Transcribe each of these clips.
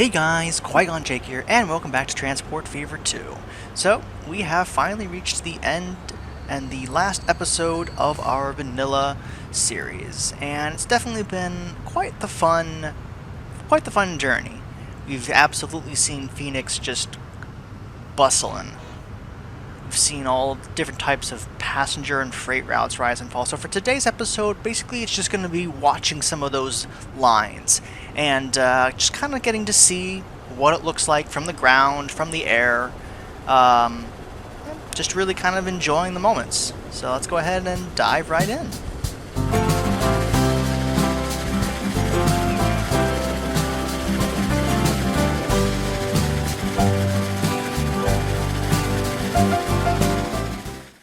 Hey guys, Qui-Gon Jake here, and welcome back to Transport Fever 2. So, we have finally reached the end and the last episode of our vanilla series, and it's definitely been quite the fun journey. We've absolutely seen Phoenix just bustling. We've seen all different types of passenger and freight routes rise and fall. So for today's episode, basically it's just going to be watching some of those lines and just kind of getting to see what it looks like from the ground, from the air. Just really kind of enjoying the moments. So let's go ahead and dive right in.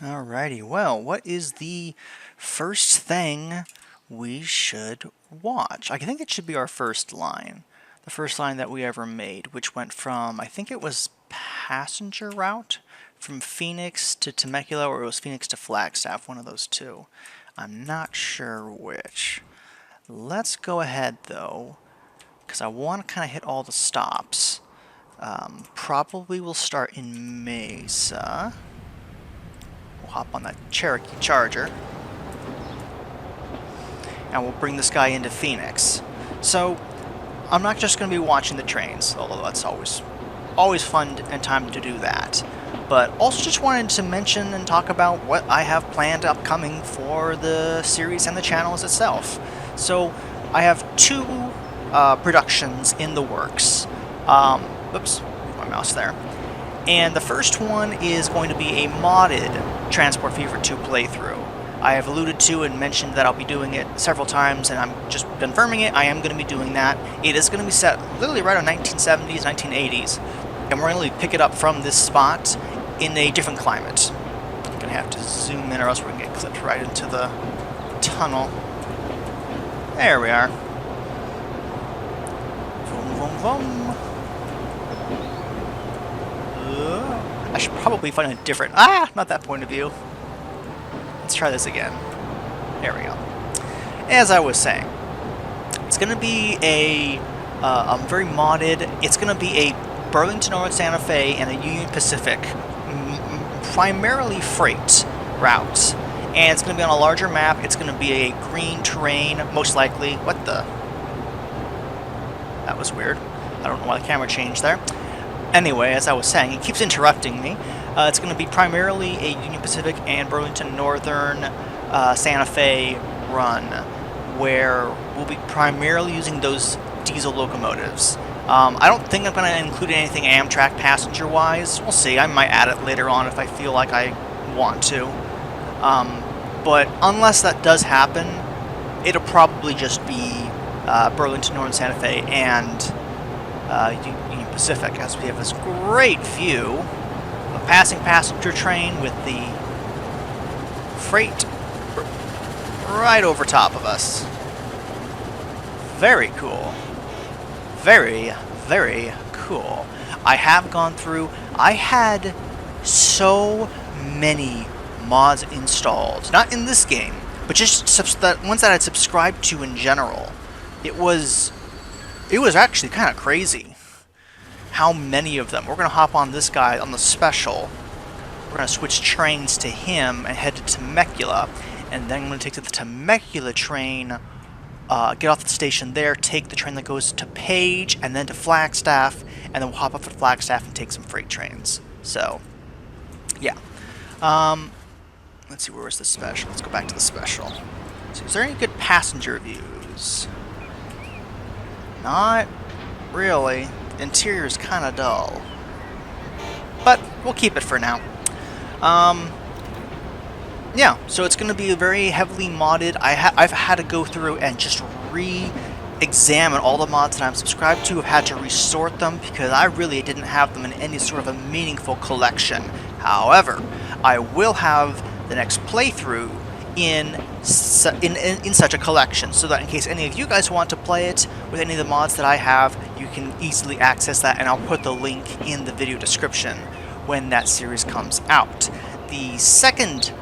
Alrighty, well, what is the first thing we should watch? I think it should be our first line. The first line that we ever made, which went from, I think it was passenger route, from Phoenix to Temecula, or it was Phoenix to Flagstaff, one of those two. I'm not sure which. Let's go ahead, though, because I want to kind of hit all the stops. Probably we'll start in Mesa. We'll hop on that Cherokee Charger, and we'll bring this guy into Phoenix. So, I'm not just going to be watching the trains, although that's always fun and time to do that. But also just wanted to mention and talk about what I have planned upcoming for the series and the channels itself. So, I have two productions in the works. Oops, my mouse there. And the first one is going to be a modded Transport Fever 2 playthrough. I have alluded to and mentioned that I'll be doing it several times, and I'm just confirming it. I am going to be doing that. It is going to be set literally right on 1970s, 1980s, and we're going to pick it up from this spot in a different climate. I'm going to have to zoom in or else we're going to get clipped right into the tunnel. There we are. Vroom, vroom, vroom. I should probably find a different... not that point of view. Let's try this again. There we go. As I was saying, it's going to be a very modded... It's going to be a Burlington North Santa Fe and a Union Pacific, primarily freight route. And it's going to be on a larger map. It's going to be a green terrain, most likely. What the... That was weird. I don't know why the camera changed there. Anyway, as I was saying, it keeps interrupting me. It's going to be primarily a Union Pacific and Burlington Northern Santa Fe run, where we'll be primarily using those diesel locomotives. I don't think I'm going to include anything Amtrak passenger-wise. We'll see. I might add it later on if I feel like I want to. But unless that does happen, it'll probably just be Burlington Northern Santa Fe and Union Pacific, as we have this great view of a passing passenger train with the freight right over top of us. Very cool. Very, very cool. I have gone through... I had so many mods installed. Not in this game, but just the ones that I'd subscribed to in general. It was actually kind of crazy how many of them. We're going to hop on this guy on the special. We're going to switch trains to him and head to Temecula. And then I'm going to take the Temecula train, get off the station there, take the train that goes to Page, and then to Flagstaff, and then we'll hop up at Flagstaff and take some freight trains. So, yeah. Let's see, where was the special? Let's go back to the special. So, is there any good passenger views? Not really. The interior is kind of dull. But we'll keep it for now. Yeah, so it's going to be very heavily modded. I've had to go through and just re-examine all the mods that I'm subscribed to. I've had to resort them because I really didn't have them in any sort of a meaningful collection. However, I will have the next playthrough in such a collection, so that in case any of you guys want to play it with any of the mods that I have, you can easily access that, and I'll put the link in the video description when that series comes out. The second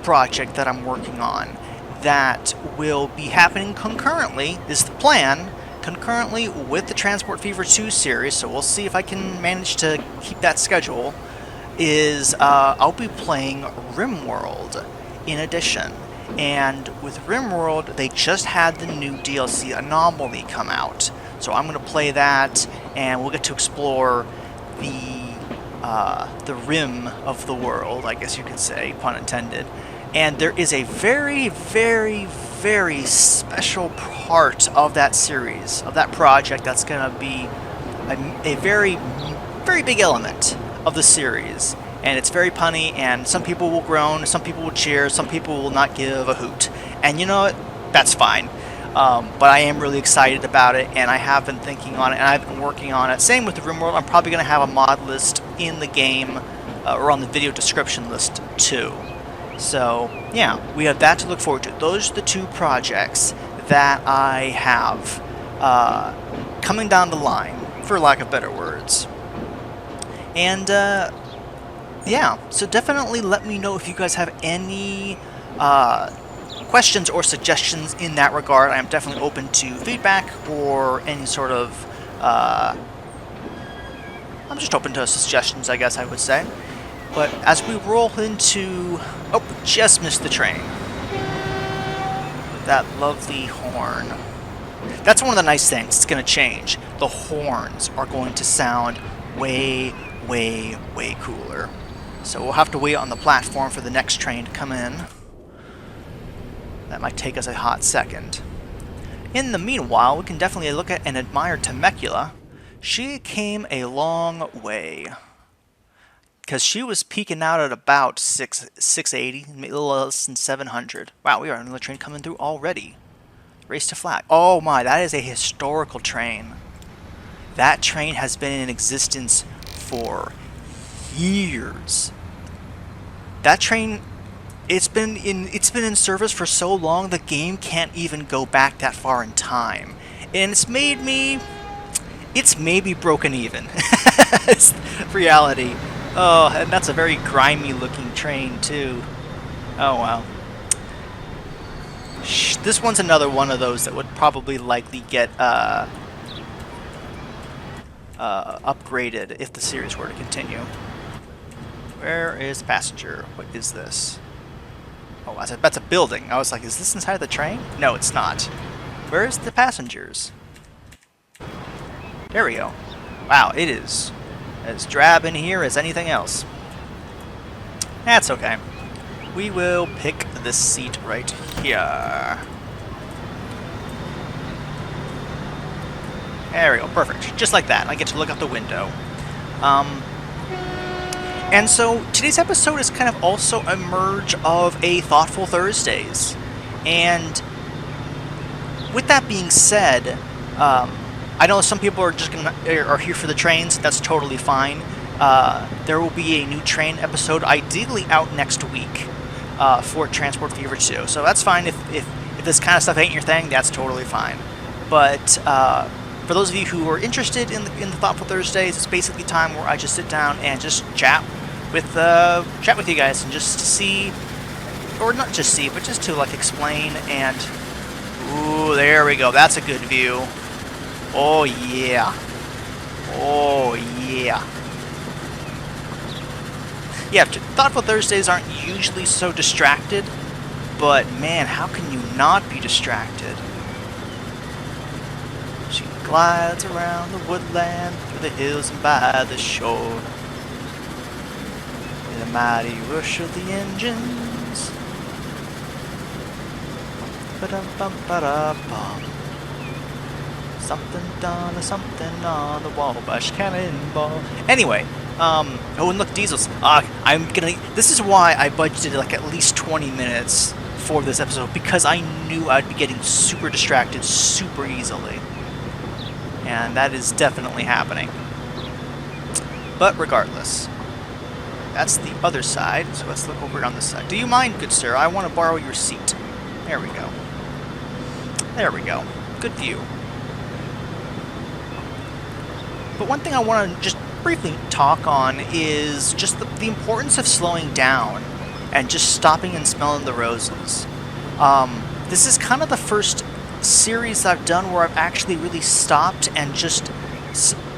project that I'm working on that will be happening concurrently is the plan, concurrently with the Transport Fever 2 series, so we'll see if I can manage to keep that schedule, is I'll be playing RimWorld in addition. And with RimWorld, they just had the new DLC Anomaly come out. So I'm going to play that, and we'll get to explore the rim of the world, I guess you could say, pun intended. And there is a very, very, very special part of that series, of that project, that's going to be a very, very big element of the series. And it's very punny, and some people will groan, some people will cheer, some people will not give a hoot. And you know what? That's fine. But I am really excited about it, and I have been thinking on it, and I've been working on it. Same with the RimWorld. I'm probably going to have a mod list in the game, or on the video description list too. So, yeah, we have that to look forward to. Those are the two projects that I have coming down the line, for lack of better words. And, yeah, so definitely let me know if you guys have any questions or suggestions in that regard. I am definitely open to feedback or any sort of... I'm just open to suggestions, I guess I would say. But as we roll into... Oh, just missed the train. With that lovely horn. That's one of the nice things. It's going to change. The horns are going to sound way, way, way cooler. So we'll have to wait on the platform for the next train to come in. That might take us a hot second. In the meanwhile, we can definitely look at and admire Temecula. She came a long way. Because she was peaking out at about 680, a little less than 700. Wow, we are another train coming through already. Race to flag. Oh my, that is a historical train. That train has been in existence for years. That train, it's been in service for so long the game can't even go back that far in time. And it's made me broken even. It's reality. Oh, and that's a very grimy looking train too. Oh wow. This one's another one of those that would probably likely get upgraded if the series were to continue. Where is the passenger? What is this? Oh, that's a building. I was like, is this inside the train? No, it's not. Where's the passengers? There we go. Wow, it is as drab in here as anything else. That's okay. We will pick this seat right here. There we go, perfect. Just like that. I get to look out the window. And so today's episode is kind of also a merge of a Thoughtful Thursdays. And with that being said, I know some people are are here for the trains. That's totally fine. There will be a new train episode, ideally out next week, for Transport Fever 2. So that's fine. If this kind of stuff ain't your thing, that's totally fine. But for those of you who are interested in the Thoughtful Thursdays, it's basically time where I just sit down and just chat with you guys and just to see, or not just see, but just to like explain and. Ooh, there we go. That's a good view. Oh yeah. Oh yeah. Yeah, Thoughtful Thursdays aren't usually so distracted, but man, how can you not be distracted? She glides around the woodland, through the hills and by the shore. In a mighty rush of the engines. Ba-dum-bum-ba-da-bum. Something done, something on the Wabash Cannonball. Anyway, oh, and look, Diesel's. This is why I budgeted like at least 20 minutes for this episode, because I knew I'd be getting super distracted super easily. And that is definitely happening. But regardless, that's the other side, so let's look over on this side. Do you mind, good sir? I want to borrow your seat. There we go. There we go. Good view. But one thing I want to just briefly talk on is just the importance of slowing down and just stopping and smelling the roses. This is kind of the first series I've done where I've actually really stopped and just,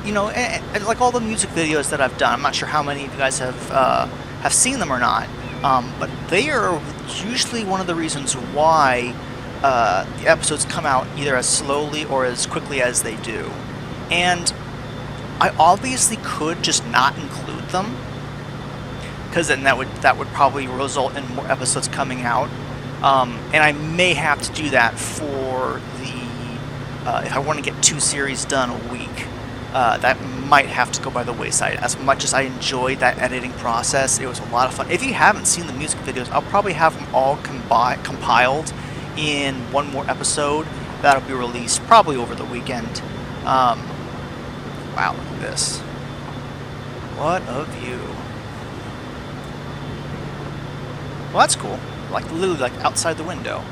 like all the music videos that I've done. I'm not sure how many of you guys have seen them or not, but they are usually one of the reasons why the episodes come out either as slowly or as quickly as they do. And I obviously could just not include them, because then that would probably result in more episodes coming out. And I may have to do that for if I want to get 2 series done a week. That might have to go by the wayside. As much as I enjoyed that editing process, it was a lot of fun. If you haven't seen the music videos, I'll probably have them all compiled in one more episode that'll be released probably over the weekend. Wow, look at this. What a view. Well, that's cool. Like, literally, like, outside the window.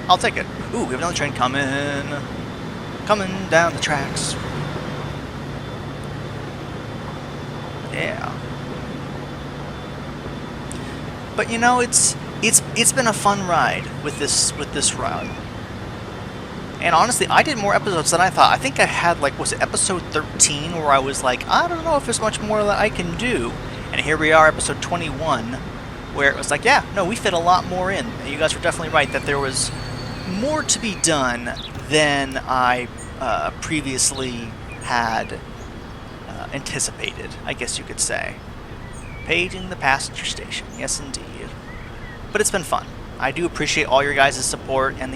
I'll take it. Ooh, we have another train coming. Coming down the tracks. Yeah. But, you know, it's been a fun ride with this run. And honestly, I did more episodes than I thought. I think I had, like, was it episode 13, where I was like, I don't know if there's much more that I can do. And here we are, episode 21, where it was like, yeah, no, we fit a lot more in. And you guys were definitely right that there was more to be done than I previously had anticipated, I guess you could say. Paging the passenger station, yes indeed. But it's been fun. I do appreciate all your guys' support, and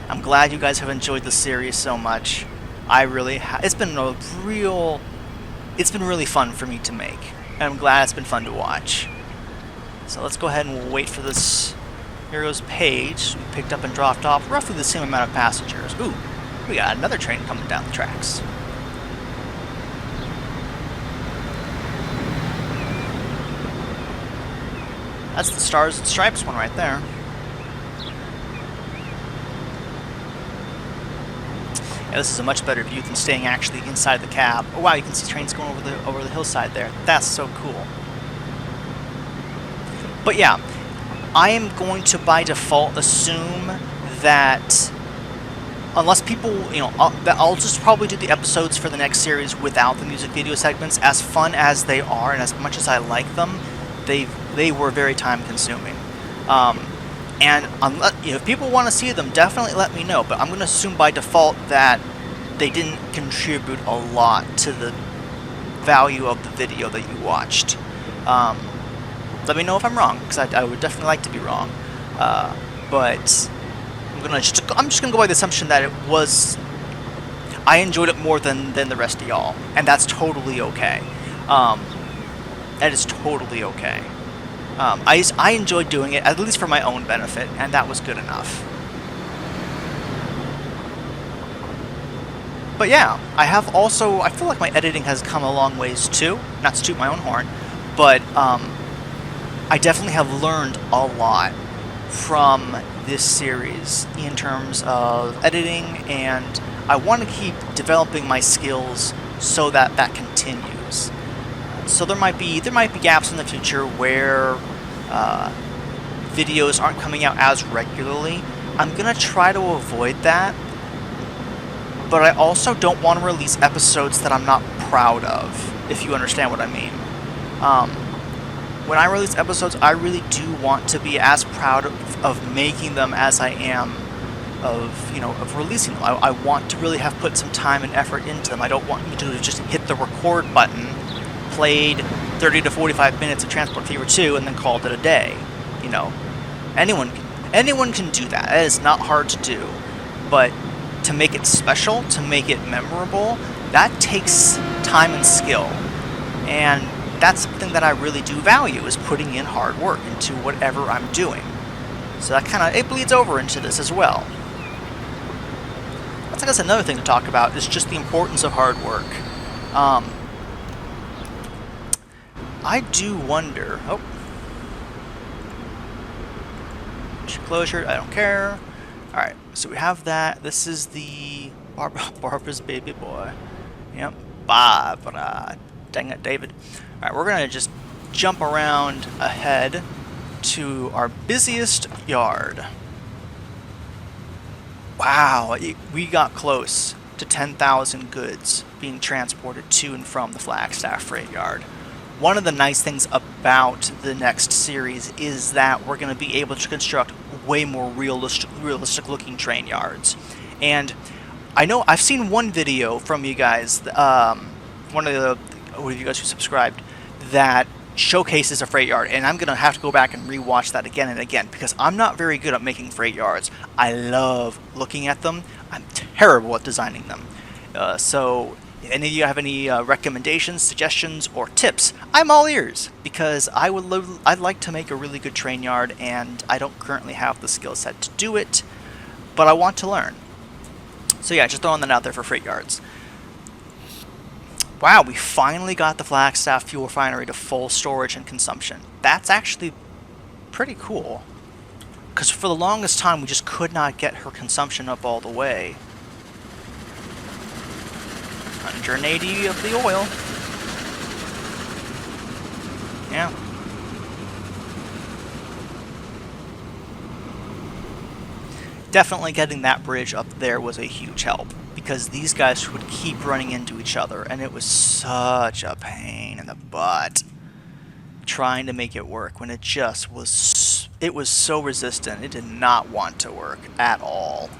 I'm glad you guys have enjoyed the series so much. I really it's been really fun for me to make, and I'm glad it's been fun to watch. So let's go ahead and wait for this. Here goes Paige. We picked up and dropped off roughly the same amount of passengers. Ooh, we got another train coming down the tracks. That's the Stars and Stripes one right there. Yeah, this is a much better view than staying actually inside the cab. Oh wow, you can see trains going over the hillside there. That's so cool. But yeah, I am going to by default assume that unless people, that I'll just probably do the episodes for the next series without the music video segments. As fun as they are and as much as I like them, they were very time consuming. And if people want to see them, definitely let me know. But I'm going to assume by default that they didn't contribute a lot to the value of the video that you watched. Let me know if I'm wrong, because I would definitely like to be wrong. But I'm just going to go by the assumption that I enjoyed it more than the rest of y'all, and that's totally okay. That is totally okay. I enjoyed doing it, at least for my own benefit, and that was good enough. But yeah, I feel like my editing has come a long ways too, not to toot my own horn, but I definitely have learned a lot from this series in terms of editing, and I want to keep developing my skills so that continues. So there might be gaps in the future where videos aren't coming out as regularly. I'm gonna try to avoid that, but I also don't want to release episodes that I'm not proud of, if you understand what I mean. When I release episodes, I really do want to be as proud of making them as I am of releasing them. I want to really have put some time and effort into them. I don't want you to just hit the record button, played 30 to 45 minutes of Transport Fever 2, and then called it a day. Anyone can do that. That is not hard to do. But to make it special, to make it memorable, that takes time and skill. And that's something that I really do value, is putting in hard work into whatever I'm doing. So that it bleeds over into this as well. I guess another thing to talk about is just the importance of hard work. I do wonder... Oh. Closure, I don't care. Alright, so we have that. This is the Barbara's baby boy. Yep, Barbara. Dang it, David. Alright, we're going to just jump around ahead to our busiest yard. Wow, we got close to 10,000 goods being transported to and from the Flagstaff freight yard. One of the nice things about the next series is that we're going to be able to construct way more realistic looking train yards. And I know I've seen one video from you guys, one of you guys who subscribed, that showcases a freight yard, and I'm gonna have to go back and rewatch that again and again because I'm not very good at making freight yards. I love looking at them. I'm terrible at designing them. So, if any of you have any recommendations, suggestions, or tips, I'm all ears because I'd like to make a really good train yard, and I don't currently have the skill set to do it, but I want to learn. So yeah, just throwing that out there for freight yards. Wow, we finally got the Flagstaff fuel refinery to full storage and consumption. That's actually pretty cool. Because for the longest time, we just could not get her consumption up all the way. 180 of the oil. Yeah. Definitely getting that bridge up there was a huge help, because these guys would keep running into each other, and it was such a pain in the butt trying to make it work when it just was, it was so resistant. It did not want to work at all.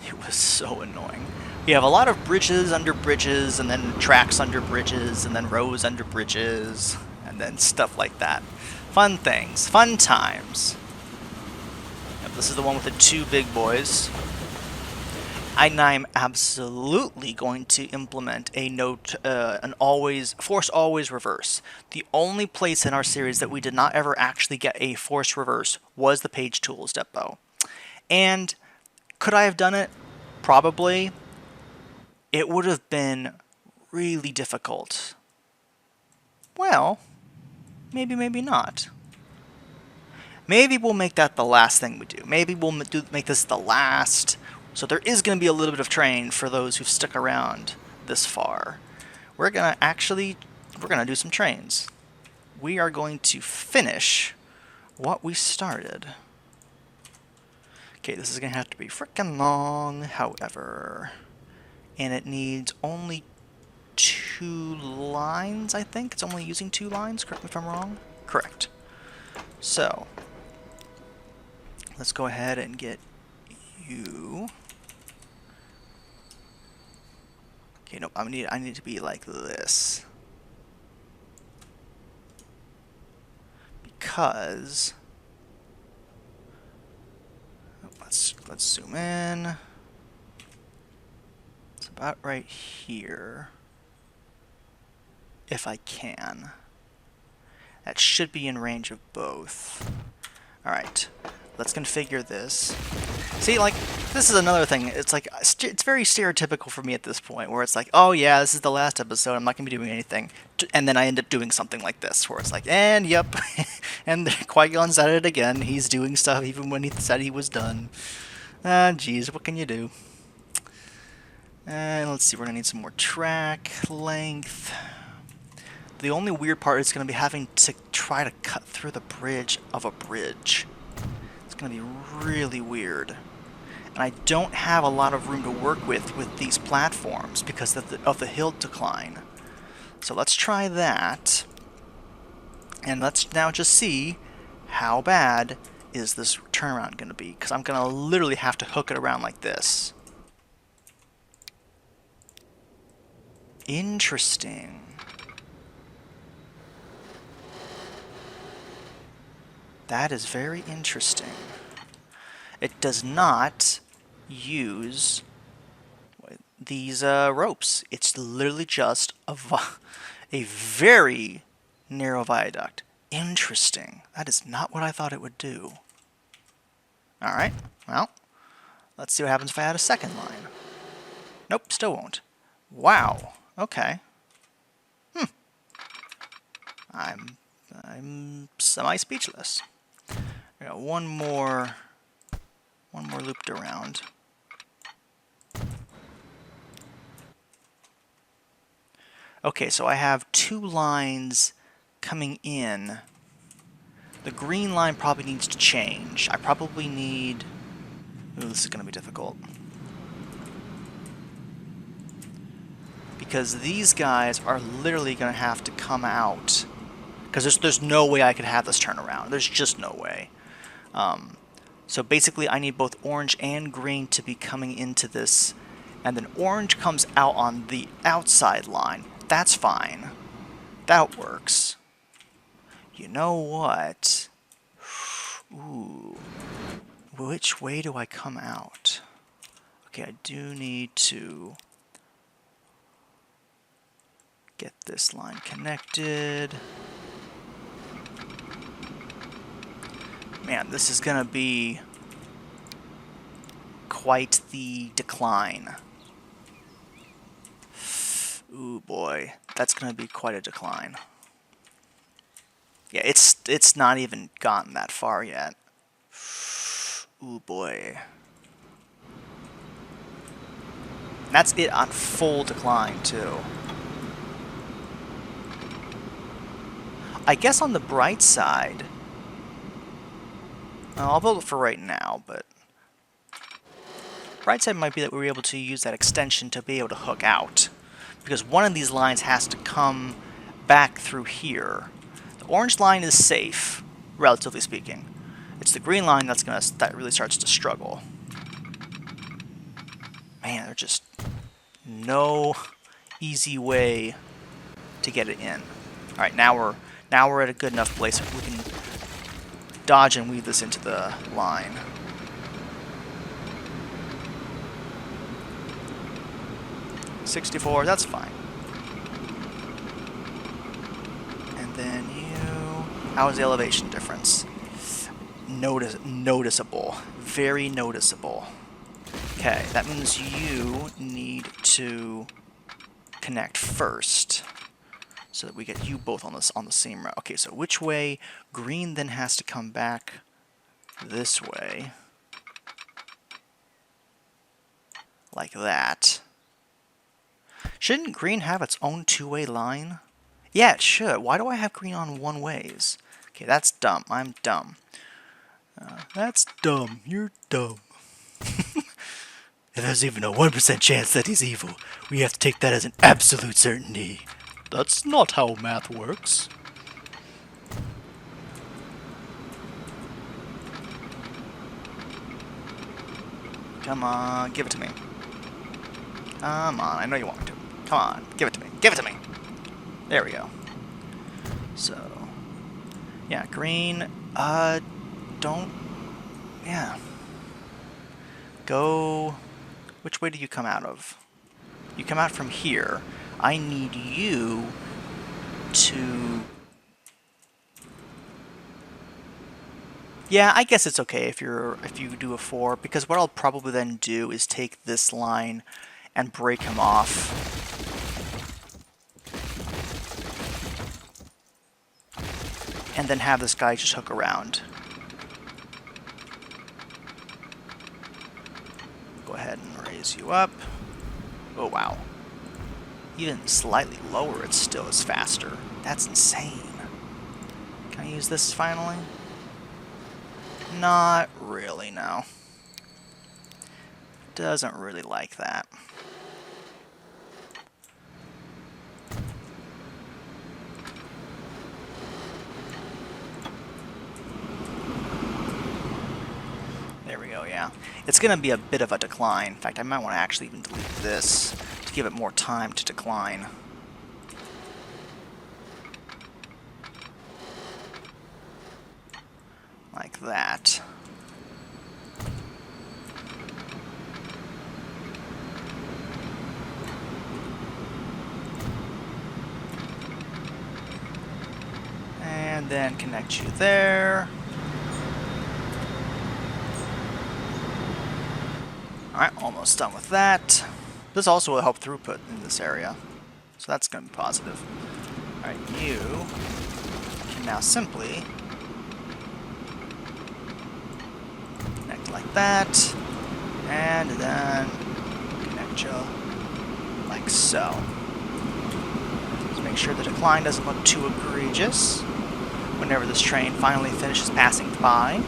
It was so annoying. We have a lot of bridges under bridges, and then tracks under bridges, and then rows under bridges, and then stuff like that. Fun things, fun times. Yep, this is the one with the two big boys. And I'm absolutely going to implement a force always reverse. The only place in our series that we did not ever actually get a force reverse was the Page Tools Depot. And could I have done it? Probably. It would have been really difficult. Well, maybe not. Maybe we'll make that the last thing we do. Maybe we'll make this the last. So there is going to be a little bit of train for those who've stuck around this far. We're going to do some trains. We are going to finish what we started. Okay, this is going to have to be frickin' long, however. And it needs only 2 lines, I think. It's only using 2 lines, correct me if I'm wrong. Correct. So, let's go ahead and get you. Okay, nope, I need to be like this. Because let's zoom in. It's about right here. If I can. That should be in range of both. Alright, let's configure this. See, like, this is another thing. It's like, it's very stereotypical for me at this point, where it's like, oh yeah, this is the last episode, I'm not going to be doing anything. And then I end up doing something like this, where it's like, and yep, and Qui-Gon said it again, he's doing stuff even when he said he was done. Geez, what can you do? And let's see, we're going to need some more track length. The only weird part is going to be having to try to cut through the bridge of a bridge. It's going to be really weird. And I don't have a lot of room to work with these platforms because of the hill decline. So let's try that. And let's now just see how bad is this turnaround going to be. Because I'm going to literally have to hook it around like this. Interesting. That is very interesting. It does not use these ropes. It's literally just a very narrow viaduct. Interesting. That is not what I thought it would do. Alright, well, let's see what happens if I add a second line. Nope, still won't. Wow, okay. I'm semi-speechless. I got one more looped around. Okay, so I have 2 lines coming in. The green line probably needs to change. I probably need Ooh, this is going to be difficult. Because these guys are literally going to have to come out. Because there's no way I could have this turn around. There's just no way. So basically I need both orange and green to be coming into this. And then orange comes out on the outside line. That's fine. That works. You know what? Ooh. Which way do I come out? Okay, I do need to get this line connected. Man, this is gonna be quite the decline. Ooh boy, that's gonna be quite a decline. Yeah, it's not even gotten that far yet. Ooh boy. That's it on full decline too. I guess on the bright side, I'll build it for right now, but bright side might be that we were able to use that extension to be able to hook out. Because one of these lines has to come back through here. The orange line is safe, relatively speaking. It's the green line that really starts to struggle. Man, there's just no easy way to get it in. All right, now we're at a good enough place where we can dodge and weave this into the line. $64, that's fine. And then you... How is the elevation difference? Noticeable. Very noticeable. Okay, that means you need to connect first, so that we get you both on the same route. Okay, so which way? Green then has to come back this way. Like that. Shouldn't green have its own two-way line? Yeah, it should. Why do I have green on one ways? Okay, that's dumb. I'm dumb. That's dumb. You're dumb. If there's even a 1% chance that he's evil, we have to take that as an absolute certainty. That's not how math works. Come on, give it to me. Come on, I know you want me to. Come on, give it to me. Give it to me! There we go. So, yeah, green, don't... Yeah. Go... Which way do you come out of? You come out from here. I need you to... Yeah, I guess it's okay if you do a 4, because what I'll probably then do is take this line and break him off. And then have this guy just hook around. Go ahead and raise you up. Oh wow. Even slightly lower, it still is faster. That's insane. Can I use this finally? Not really, no. Doesn't really like that. There we go, yeah. It's going to be a bit of a decline. In fact, I might want to actually even delete this to give it more time to decline. Like that. And then connect you there. Alright, almost done with that. This also will help throughput in this area, so that's going to be positive. Alright, you can now simply connect like that, and then connect you like so. Just make sure the decline doesn't look too egregious whenever this train finally finishes passing by.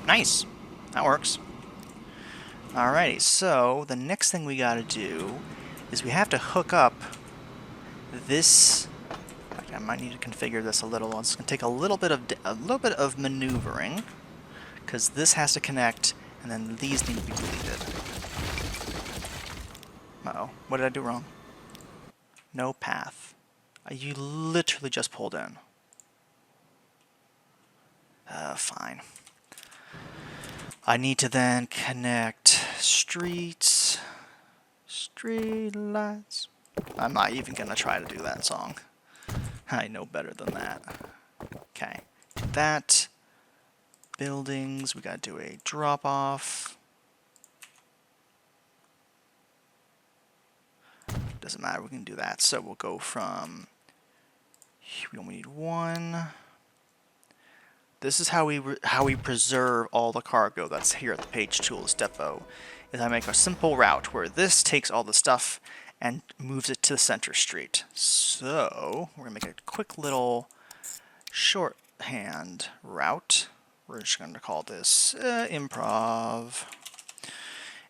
Nice. That works. Alrighty, so the next thing we gotta do is we have to hook up this. I might need to configure this a little. It's gonna take a little bit of maneuvering, because this has to connect, and then these need to be deleted. Uh-oh, what did I do wrong? No path. You literally just pulled in. Fine. I need to then connect streets, street lights. I'm not even gonna try to do that song. I know better than that. Okay, do that. Buildings, we gotta do a drop off. Doesn't matter, we can do that. So we'll go from, we only need one. This is how we preserve all the cargo that's here at the Page Tools depot. Is I make a simple route where this takes all the stuff and moves it to the center street. So we're gonna make a quick little shorthand route. We're just gonna call this improv,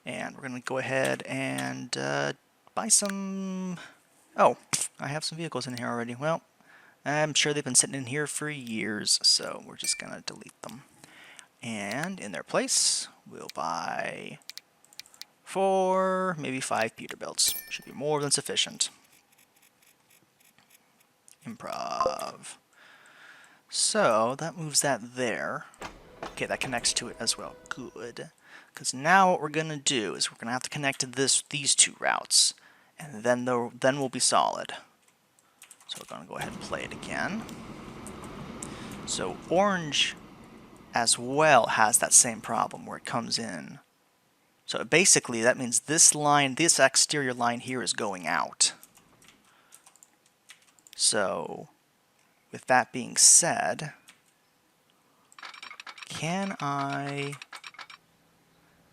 and we're gonna go ahead and buy some. Oh, I have some vehicles in here already. Well, I'm sure they've been sitting in here for years, so we're just gonna delete them. And in their place, we'll buy 4, maybe 5 Peterbilts. Should be more than sufficient. Improv. So that moves that there. Okay, that connects to it as well. Good. Because now what we're gonna do is we're gonna have to connect to these two routes, and then we'll be solid. So we're going to go ahead and play it again. So orange as well has that same problem where it comes in. So basically that means this line, this exterior line here is going out. So with that being said, can I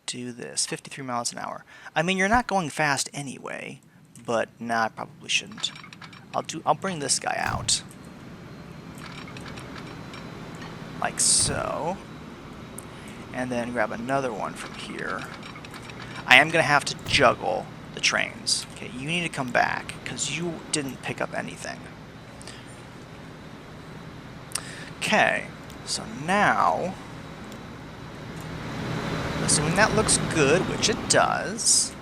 do this? 53 miles an hour. I mean, you're not going fast anyway, but nah, I probably shouldn't. I'll bring this guy out. Like so. And then grab another one from here. I am going to have to juggle the trains. Okay, you need to come back, because you didn't pick up anything. Okay, so now, assuming that looks good, which it does,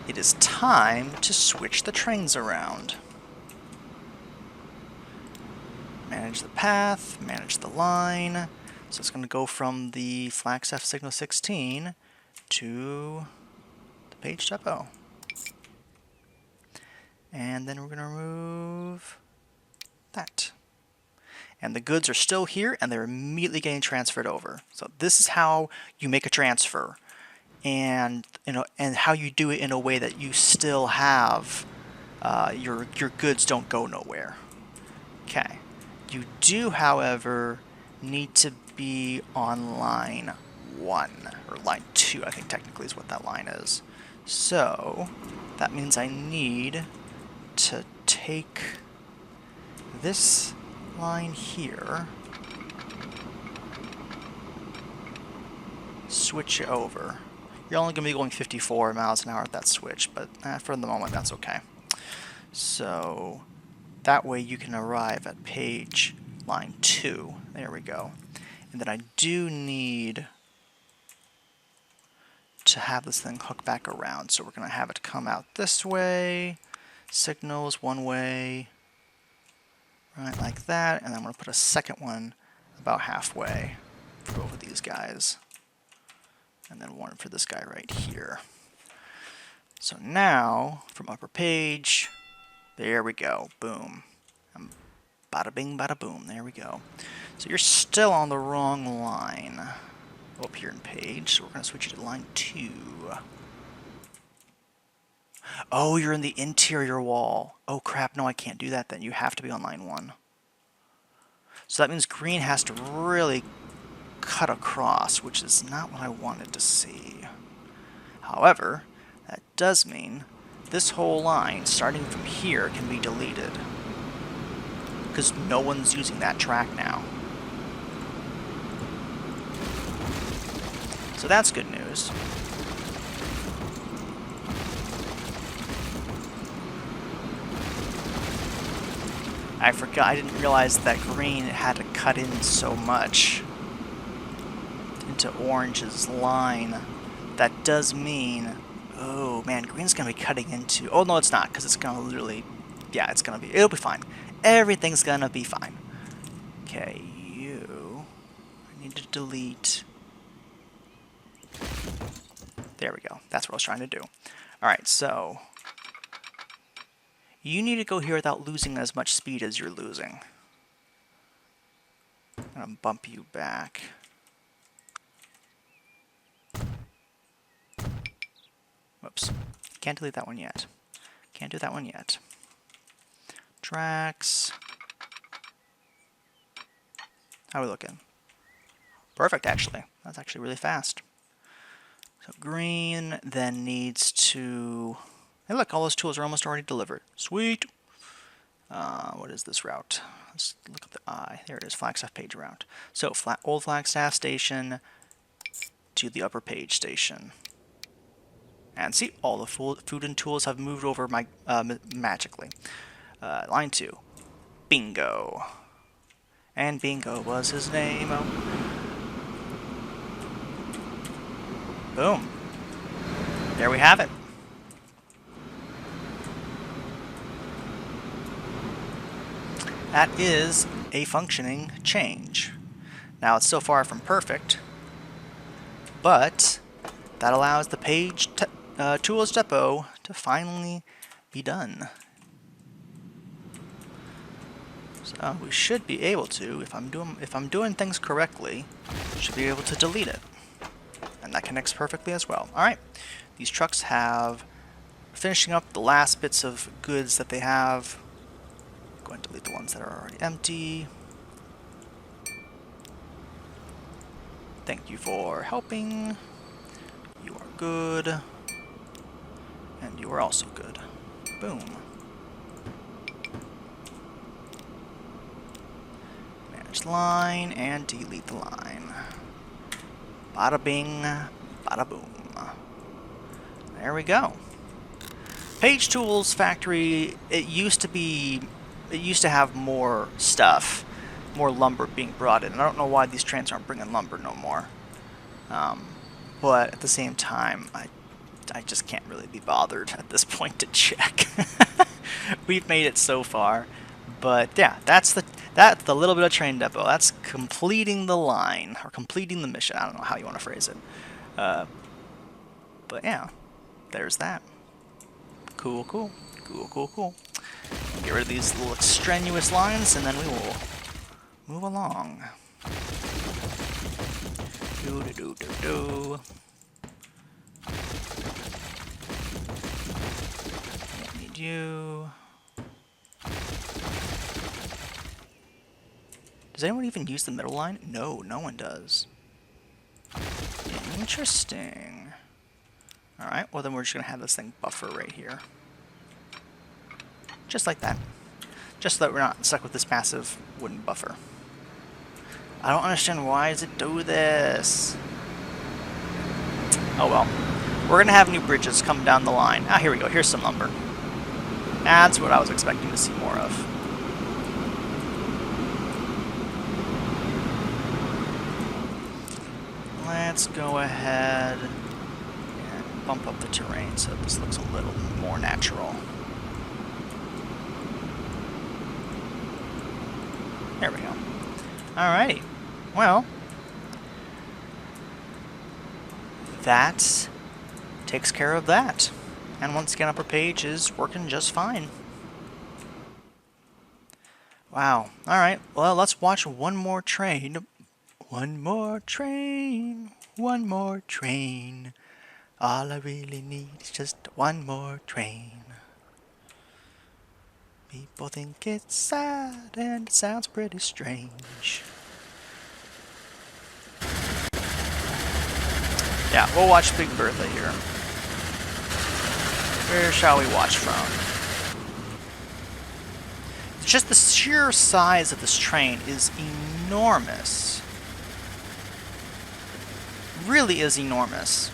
it is time to switch the trains around. Manage the path, manage the line. So it's going to go from the Flagstaff Signal 16 to the Page Depot. And then we're going to remove that. And the goods are still here, and they're immediately getting transferred over. So this is how you make a transfer, and and how you do it in a way that you still have your goods don't go nowhere. Okay. You do, however, need to be on line 1, or line 2, I think technically is what that line is. So that means I need to take this line here, switch it over. You're only going to be going 54 miles an hour at that switch, but for the moment that's okay. So that way you can arrive at page line 2. There we go. And then I do need to have this thing hook back around. So we're going to have it come out this way. Signals one way. Right, like that. And then I'm going to put a second one about halfway for both of these guys. And then one for this guy right here. So now, from upper page, there we go. Boom. Bada bing, bada boom. There we go. So you're still on the wrong line. Up here in page. So we're going to switch you to line 2. Oh, you're in the interior wall. Oh crap, no, I can't do that then. You have to be on line 1. So that means green has to really cut across, which is not what I wanted to see. However, that does mean this whole line, starting from here, can be deleted. Because no one's using that track now. So that's good news. I forgot, I didn't realize that green had to cut in so much into orange's line. That does mean, oh man, green's gonna be cutting into, oh no it's not, because it's gonna literally, yeah, it'll be fine. Everything's gonna be fine. Okay, I need to delete. There we go, that's what I was trying to do. Alright, so you need to go here without losing as much speed as you're losing. I'm gonna bump you back. Whoops. Can't delete that one yet. Can't do that one yet. Tracks. How are we looking? Perfect, actually. That's actually really fast. So green then needs to... Hey look, all those tools are almost already delivered. Sweet! What is this route? Let's look at the eye. There it is, Flagstaff page route. So, old Flagstaff station to the upper page station. And see, all the food and tools have moved over magically. Line 2. Bingo. And Bingo was his name. Boom. There we have it. That is a functioning change. Now it's so far from perfect, but that allows the page tools depot to finally be done. So we should be able to, if I'm doing things correctly, should be able to delete it. And that connects perfectly as well. Alright, these trucks have, finishing up the last bits of goods that they have. Go ahead and delete the ones that are already empty. Thank you for helping. You are good. And you are also good. Boom. Manage line and delete the line. Bada bing, bada boom. There we go. Page Tools Factory, it used to have more stuff, more lumber being brought in. I don't know why these trains aren't bringing lumber no more. But at the same time, I just can't really be bothered at this point to check. We've made it so far. But yeah, that's the little bit of train depot. That's completing the line, or completing the mission. I don't know how you want to phrase it. But yeah, there's that. Cool, cool. Cool, cool, cool. Get rid of these little extraneous lines, and then we will move along. Do-do-do-do-do. Don't need you. Does anyone even use the middle line? No, no one does. Interesting. Alright, well then we're just going to have this thing buffer right here. Just like that. Just so that we're not stuck with this massive wooden buffer. I don't understand why does it do this. Oh well. We're going to have new bridges come down the line. Ah, here we go. Here's some lumber. That's what I was expecting to see more of. Let's go ahead and bump up the terrain so this looks a little more natural. There we go. Alrighty. Well, that takes care of that. And once again, upper page is working just fine. Wow. Alright, well, let's watch one more train. One more train. One more train. All I really need is just one more train. People think it's sad and it sounds pretty strange. Yeah, we'll watch Big Bertha here. Where shall we watch from? Just the sheer size of this train is enormous. really is enormous.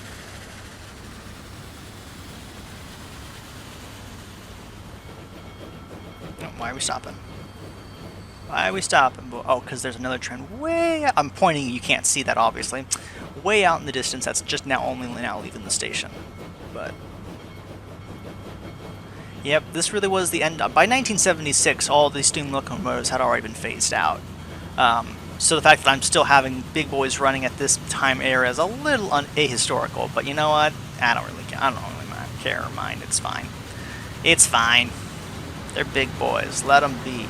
Oh, why are we stopping? Why are we stopping? Oh, because there's another train way out. I'm pointing, you can't see that obviously. Way out in the distance, that's just only now leaving the station. But yep, this really was the end. By 1976, all the steam locomotives had already been phased out. So the fact that I'm still having big boys running at this time era is a little ahistorical. But you know what? I don't really care or mind. It's fine. It's fine. They're big boys. Let them be.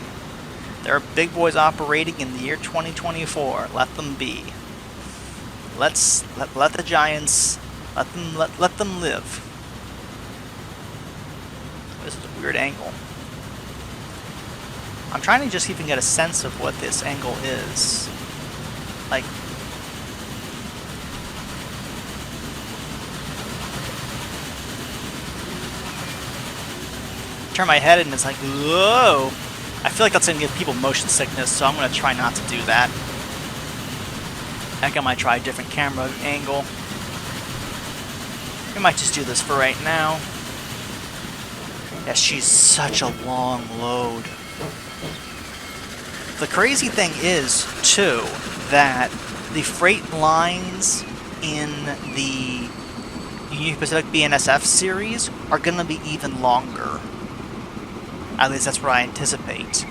There are big boys operating in the year 2024. Let them be. Let the giants let them live. This is a weird angle. I'm trying to just even get a sense of what this angle is. Like, turn my head and it's like, whoa! I feel like that's going to give people motion sickness, so I'm going to try not to do that. Heck, I might try a different camera angle. I might just do this for right now. Yeah, she's such a long load. The crazy thing is, too, that the freight lines in the Union Pacific BNSF series are going to be even longer. At least that's what I anticipate.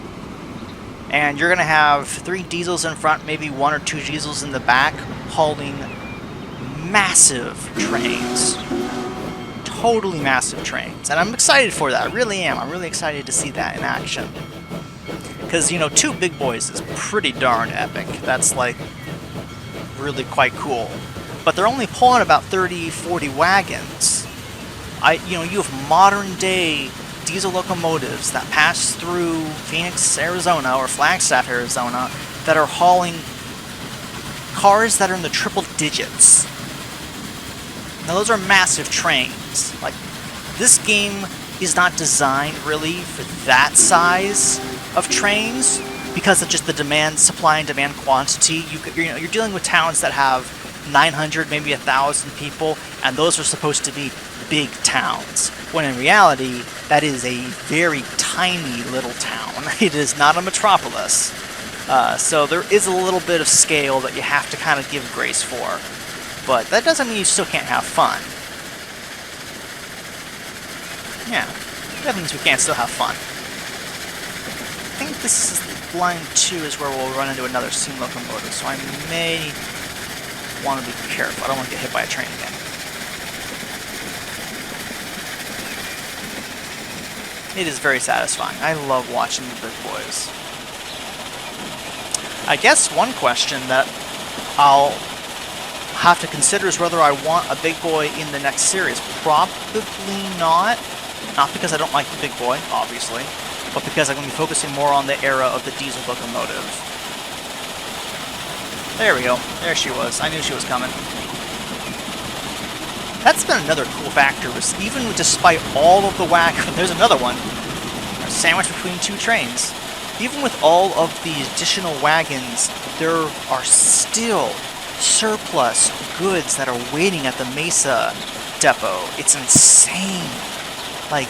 And you're going to have 3 diesels in front, maybe 1 or 2 diesels in the back, hauling massive trains. Totally massive trains. And I'm excited for that. I really am. I'm really excited to see that in action. Because, you know, 2 big boys is pretty darn epic. That's, like, really quite cool. But they're only pulling about 30, 40 wagons. You have modern-day diesel locomotives that pass through Phoenix, Arizona, or Flagstaff, Arizona, that are hauling cars that are in the triple digits. Now, those are massive trains. Like, this game is not designed really for that size of trains because of just the supply and demand quantity. You're dealing with towns that have 900, maybe 1,000 people, and those are supposed to be big towns, when in reality, that is a very tiny little town. It is not a metropolis. So there is a little bit of scale that you have to kind of give grace for. But that doesn't mean you still can't have fun. Yeah, that means we can't still have fun. I think this is line 2 is where we'll run into another steam locomotive, so I may want to be careful. I don't want to get hit by a train again. It is very satisfying. I love watching the big boys. I guess one question that I'll have to consider is whether I want a big boy in the next series. Probably not. Not because I don't like the big boy, obviously, but because I'm going to be focusing more on the era of the diesel locomotive. There we go. There she was. I knew she was coming. That's been another cool factor, was even despite all of the there's another one, sandwiched between 2 trains. Even with all of the additional wagons, there are still surplus goods that are waiting at the Mesa depot. It's insane. Like,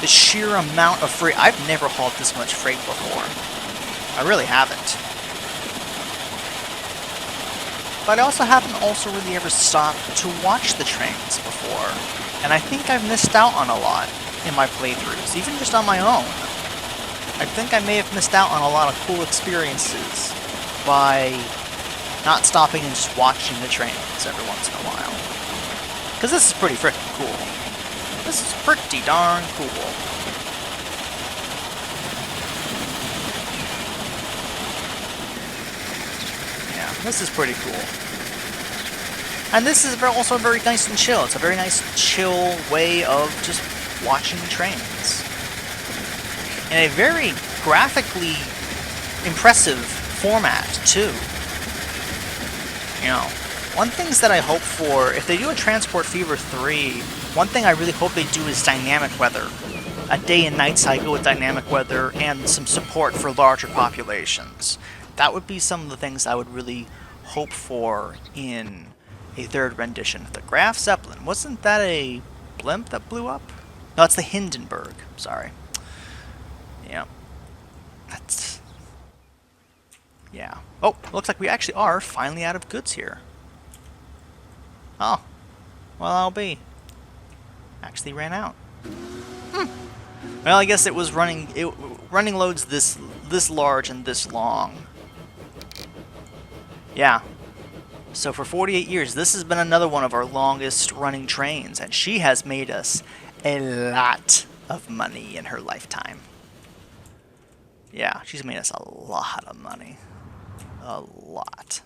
the sheer amount of freight. I've never hauled this much freight before. I really haven't. But I also haven't really ever stopped to watch the trains before. And I think I've missed out on a lot in my playthroughs, even just on my own. I think I may have missed out on a lot of cool experiences by not stopping and just watching the trains every once in a while. Because this is pretty freaking cool. This is pretty darn cool. Yeah, this is pretty cool. And this is also very nice and chill. It's a very nice, chill way of just watching trains. In a very graphically impressive format, too. You know, one thing that I hope for, if they do a Transport Fever 3, one thing I really hope they do is dynamic weather. A day and night cycle with dynamic weather and some support for larger populations. That would be some of the things I would really hope for in a third rendition of the Graf Zeppelin. Wasn't that a blimp that blew up? No, it's the Hindenburg. Sorry. Yeah. That's... Yeah. Oh, looks like we actually are finally out of goods here. Oh. Well, I'll be. Actually ran out. Well, I guess it was running loads this large and this long. Yeah. So for 48 years, this has been another one of our longest running trains, and she has made us a lot of money in her lifetime. Yeah, she's made us a lot of money. A lot.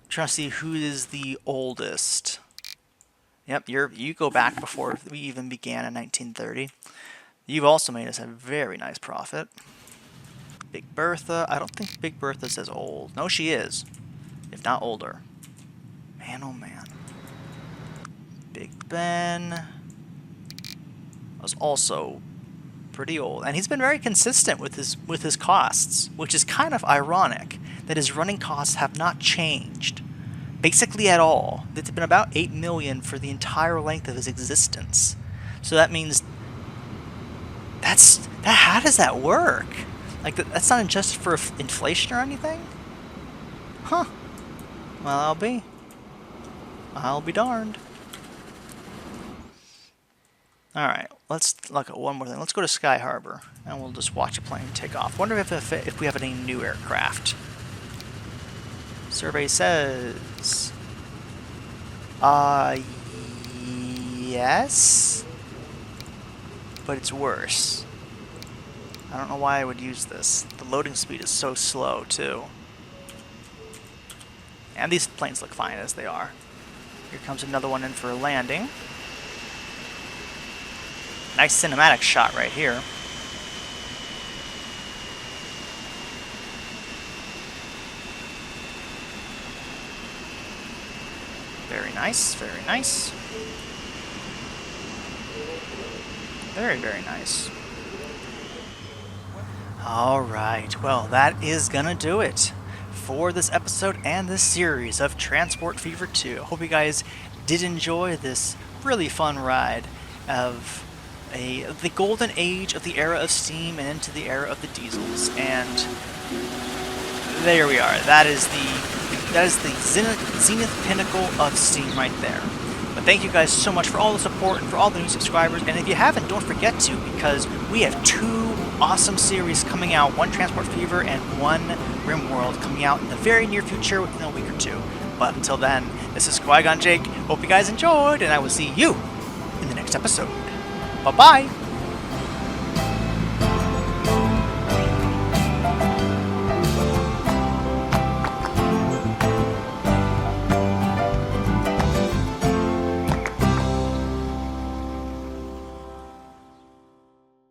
I'm trying to see who is the oldest. Yep, you go back before we even began in 1930. You've also made us a very nice profit. Big Bertha. I don't think Big Bertha's as old. No, she is. If not older. Man, oh man. Big Ben was also pretty old. And he's been very consistent with his costs, which is kind of ironic that his running costs have not changed. Basically at all. It's been about 8 million for the entire length of his existence. So that means how does that work? Like that's not adjusted for inflation or anything? Huh. Well, I'll be darned. Alright, let's look at one more thing. Let's go to Sky Harbor, and we'll just watch a plane take off. Wonder if we have any new aircraft. Survey says... yes? But it's worse. I don't know why I would use this. The loading speed is so slow, too. And these planes look fine as they are. Here comes another one in for a landing. Nice cinematic shot right here. Very nice, very nice. Very, very nice. Alright, well, that is gonna do it for this episode and this series of Transport Fever 2. I hope you guys did enjoy this really fun ride of the golden age of the era of steam and into the era of the diesels. And there we are. That is the zenith pinnacle of steam right there. But thank you guys so much for all the support and for all the new subscribers. And if you haven't, don't forget to, because we have 2 awesome series coming out, one Transport Fever and one RimWorld coming out in the very near future within a week or 2. But until then, this is Qui-Gon Jake. Hope you guys enjoyed, and I will see you in the next episode. Bye-bye!